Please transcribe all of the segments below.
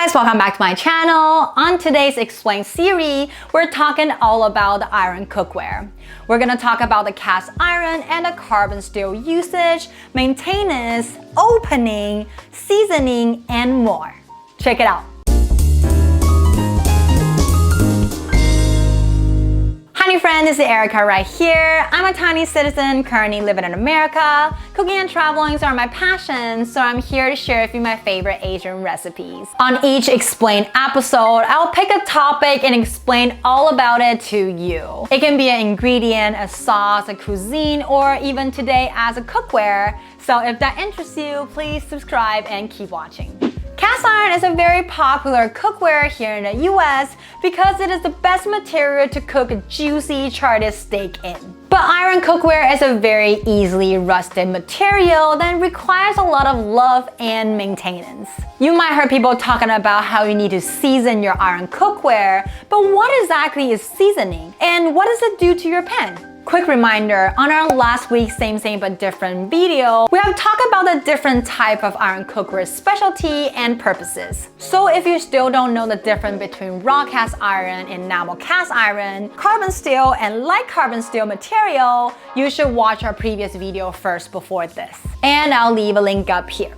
guys, welcome back to my channel. On today's Explain series, we're talking all about the iron cookware. We're gonna talk about the cast iron and the carbon steel usage, maintenance, opening, seasoning, and more. Check it out. Hi friend, this is Erica right here. I'm a tiny citizen currently living in America. Cooking and traveling are my passions, so I'm here to share with you my favorite Asian recipes. On each Explain episode, I'll pick a topic and explain all about it to you. It can be an ingredient, a sauce, a cuisine, or even today as a cookware. So if that interests you, please subscribe and keep watching. Cast iron is a very popular cookware here in the US because it is the best material to cook a juicy charred steak in. But iron cookware is a very easily rusted material that requires a lot of love and maintenance. You might hear people talking about how you need to season your iron cookware, but what exactly is seasoning? And what does it do to your pan? Quick reminder, on our last week's Same but Different video, we have talked about the different type of iron cookware specialty and purposes. So if you still don't know the difference between raw cast iron, enamel cast iron, carbon steel, and light carbon steel material, you should watch our previous video first before this. And I'll leave a link up here.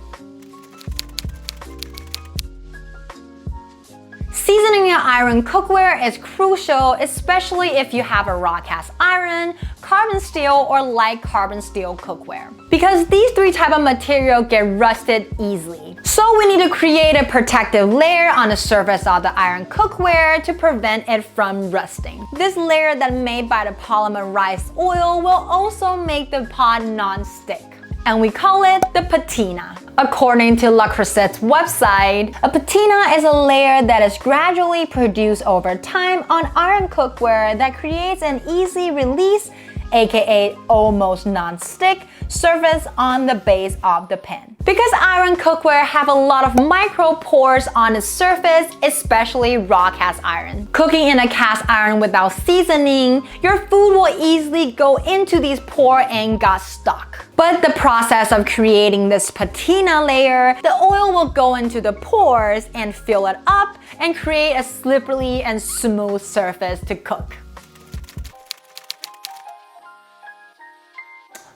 Seasoning your iron cookware is crucial, especially if you have a raw cast iron, carbon steel, or light carbon steel cookware, because these three types of material get rusted easily. So we need to create a protective layer on the surface of the iron cookware to prevent it from rusting. This layer that's made by the polymerized oil will also make the pot non-stick, and we call it the patina. According to Le Croiset's website, a patina is a layer that is gradually produced over time on iron cookware that creates an easy release, aka almost non-stick, surface on the base of the pan. Because iron cookware have a lot of micro pores on the surface, especially raw cast iron. Cooking in a cast iron without seasoning, your food will easily go into these pores and got stuck. But the process of creating this patina layer, the oil will go into the pores and fill it up and create a slippery and smooth surface to cook.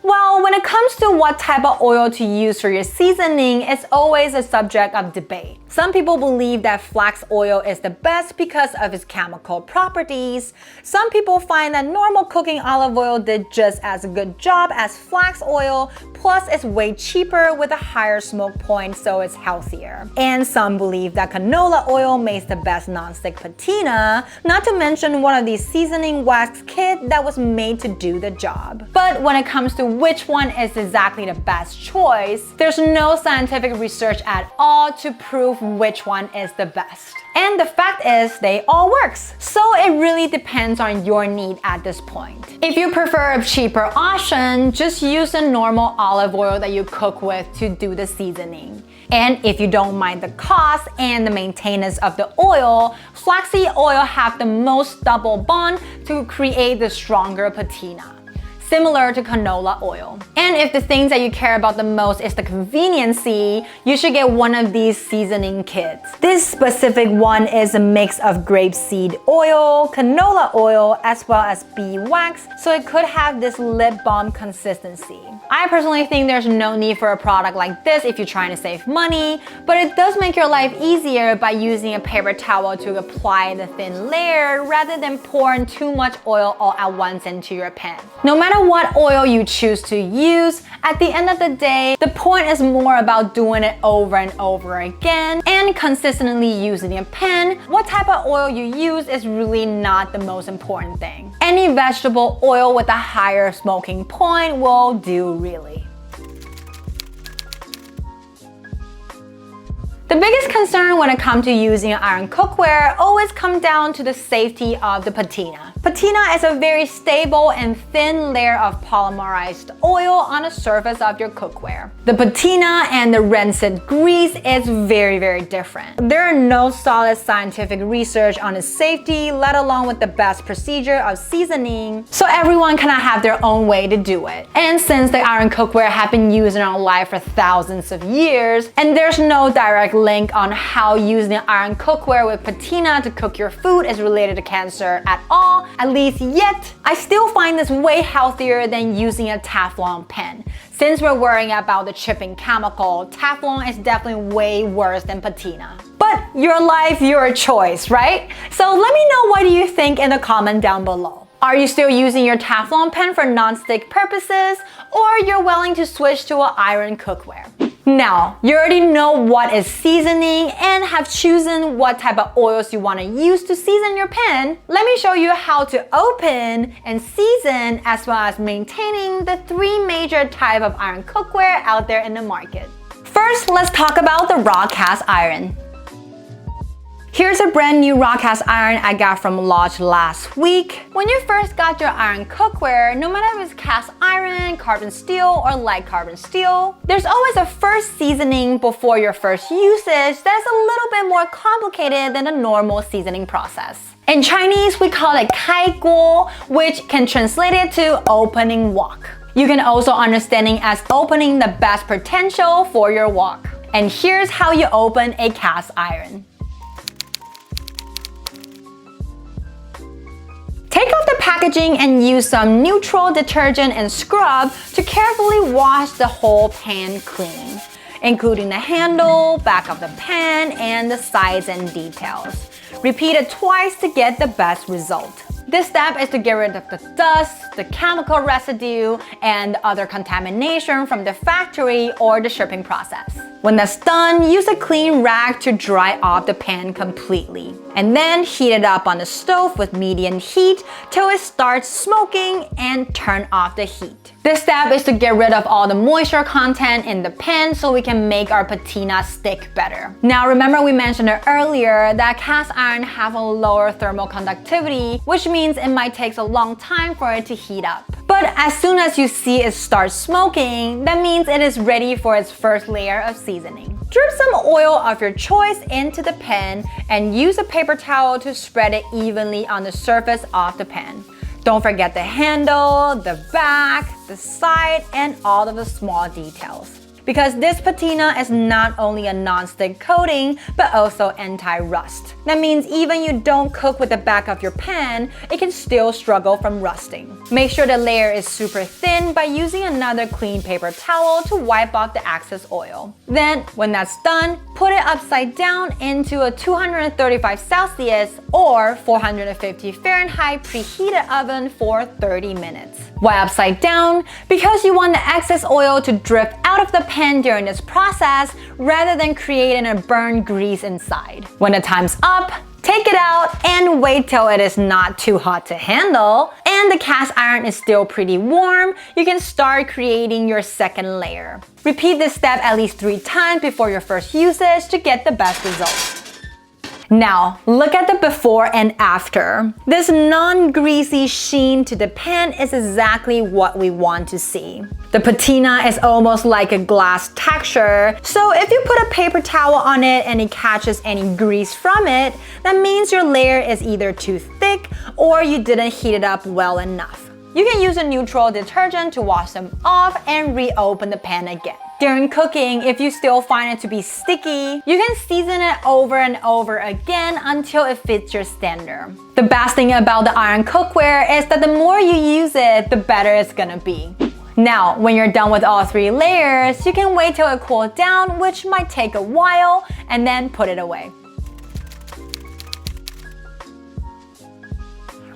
Well, when it comes to what type of oil to use for your seasoning, it's always a subject of debate. Some people believe that flax oil is the best because of its chemical properties. Some people find that normal cooking olive oil did just as a good job as flax oil, plus it's way cheaper with a higher smoke point, so it's healthier. And some believe that canola oil makes the best non-stick patina, not to mention one of these seasoning wax kits that was made to do the job. But when it comes to which one is exactly the best choice, there's no scientific research at all to prove which one is the best. And the fact is, they all works. So it really depends on your need at this point. If you prefer a cheaper option, just use the normal olive oil that you cook with to do the seasoning. And if you don't mind the cost and the maintenance of the oil, flaxseed oil have the most double bond to create the stronger patina, similar to canola oil. And if the things that you care about the most is the conveniency, you should get one of these seasoning kits. This specific one is a mix of grapeseed oil, canola oil, as well as beeswax, so it could have this lip balm consistency. I personally think there's no need for a product like this if you're trying to save money, but it does make your life easier by using a paper towel to apply the thin layer rather than pouring too much oil all at once into your pan. No matter what oil you choose to use, at the end of the day, the point is more about doing it over and over again and consistently using your pan. What type of oil you use is really not the most important thing. Any vegetable oil with a higher smoking point will do really. The biggest concern when it comes to using iron cookware always comes down to the safety of the patina. Patina is a very stable and thin layer of polymerized oil on the surface of your cookware. The patina and the rancid grease is very different. There are no solid scientific research on its safety, let alone with the best procedure of seasoning, so everyone cannot have their own way to do it. And since the iron cookware have been used in our life for thousands of years, and there's no direct link on how using iron cookware with patina to cook your food is related to cancer at all, at least yet. I still find this way healthier than using a Teflon pan. Since we're worrying about the chipping chemical, Teflon is definitely way worse than patina. But your life, your choice, right? So let me know what you think in the comment down below. Are you still using your Teflon pan for non-stick purposes, or you're willing to switch to an iron cookware? Now, you already know what is seasoning and have chosen what type of oils you want to use to season your pan. Let me show you how to open and season as well as maintaining the 3 major types of iron cookware out there in the market. First, let's talk about the raw cast iron. Here's a brand new raw cast iron I got from Lodge last week. When you first got your iron cookware, no matter if it's cast iron, carbon steel, or light carbon steel, there's always a first seasoning before your first usage that's a little bit more complicated than the normal seasoning process. In Chinese, we call it kai guo, which can translate it to opening wok. You can also understand it as opening the best potential for your wok. And here's how you open a cast iron. Take off the packaging and use some neutral detergent and scrub to carefully wash the whole pan clean, including the handle, back of the pan, and the sides and details. Repeat it twice to get the best result. This step is to get rid of the dust, the chemical residue, and other contamination from the factory or the shipping process. When that's done, use a clean rag to dry off the pan completely. And then heat it up on the stove with medium heat till it starts smoking and turn off the heat. This step is to get rid of all the moisture content in the pan so we can make our patina stick better. Now remember we mentioned it earlier that cast iron have a lower thermal conductivity, which means it might take a long time for it to heat up. But as soon as you see it start smoking, that means it is ready for its first layer of seasoning. Drip some oil of your choice into the pan and use a paper towel to spread it evenly on the surface of the pan. Don't forget the handle, the back, the side, and all of the small details. Because this patina is not only a non-stick coating, but also anti-rust. That means even you don't cook with the back of your pan, it can still struggle from rusting. Make sure the layer is super thin by using another clean paper towel to wipe off the excess oil. Then, when that's done, put it upside down into a 235 Celsius or 450 Fahrenheit preheated oven for 30 minutes. Why upside down? Because you want the excess oil to drip out of the pan during this process rather than creating a burnt grease inside. When the time's up, take it out and wait till it is not too hot to handle and the cast iron is still pretty warm, you can start creating your second layer. Repeat this step at least 3 times before your first usage to get the best results. Now, look at the before and after. This non-greasy sheen to the pan is exactly what we want to see. The patina is almost like a glass texture, so if you put a paper towel on it and it catches any grease from it, that means your layer is either too thick or you didn't heat it up well enough. You can use a neutral detergent to wash them off and reopen the pan again. During cooking, if you still find it to be sticky, you can season it over and over again until it fits your standard. The best thing about the iron cookware is that the more you use it, the better it's gonna be. Now, when you're done with all 3 layers, you can wait till it cools down, which might take a while, and then put it away.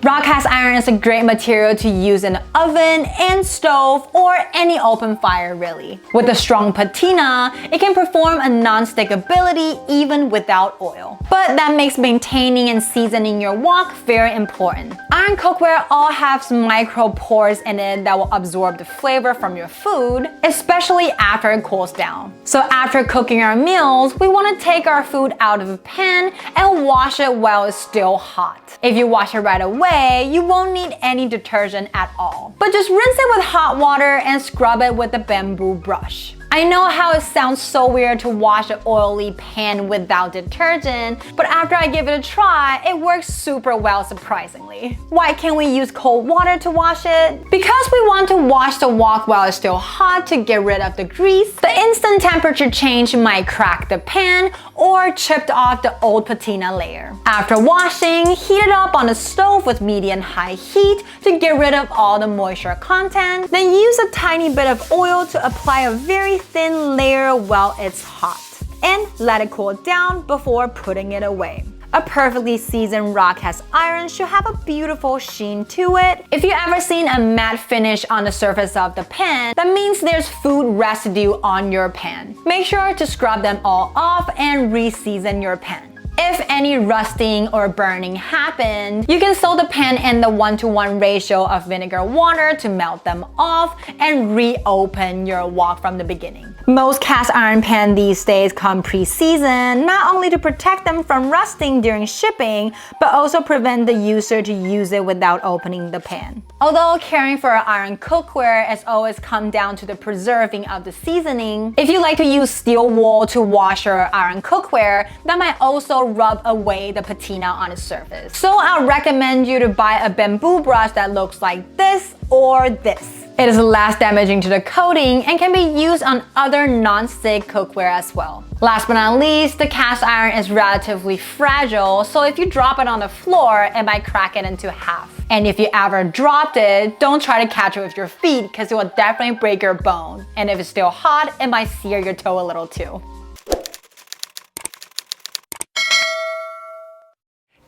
Raw cast iron is a great material to use in the oven and stove or any open fire really. With a strong patina, it can perform a non-stick ability even without oil. But that makes maintaining and seasoning your wok very important. Iron cookware all have some micro pores in it that will absorb the flavor from your food, especially after it cools down. So after cooking our meals, we want to take our food out of the pan and wash it while it's still hot. If you wash it right away, you won't need any detergent at all. But just rinse it with hot water and scrub it with a bamboo brush. I know how it sounds so weird to wash an oily pan without detergent, but after I give it a try, it works super well surprisingly. Why can't we use cold water to wash it? Because we want to wash the wok while it's still hot to get rid of the grease. The instant temperature change might crack the pan or chipped off the old patina layer. After washing, heat it up on a stove with medium-high heat to get rid of all the moisture content. Then use a tiny bit of oil to apply a very thin layer while it's hot. And let it cool down before putting it away. A perfectly seasoned raw cast iron should have a beautiful sheen to it. If you ever seen a matte finish on the surface of the pan, that means there's food residue on your pan. Make sure to scrub them all off and re-season your pan. If any rusting or burning happened, you can soak the pan in the 1:1 ratio of vinegar water to melt them off and reopen your wok from the beginning. Most cast iron pans these days come pre-seasoned, not only to protect them from rusting during shipping, but also prevent the user to use it without opening the pan. Although caring for an iron cookware has always come down to the preserving of the seasoning, if you like to use steel wool to wash your iron cookware, that might also rub away the patina on its surface. So I'll recommend you to buy a bamboo brush that looks like this or this. It is less damaging to the coating and can be used on other non-stick cookware as well. Last but not least, the cast iron is relatively fragile, so if you drop it on the floor, it might crack it into half. And if you ever dropped it, don't try to catch it with your feet because it will definitely break your bone. And if it's still hot, it might sear your toe a little too.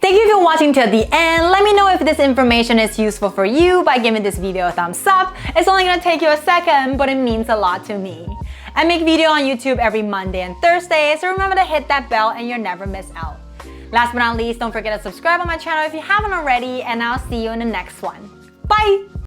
Thank you for watching till the end. Let me know if this information is useful for you by giving this video a thumbs up. It's only gonna take you a second, but it means a lot to me. I make video on YouTube every Monday and Thursday, so remember to hit that bell and you'll never miss out. Last but not least, don't forget to subscribe on my channel if you haven't already, and I'll see you in the next one. Bye!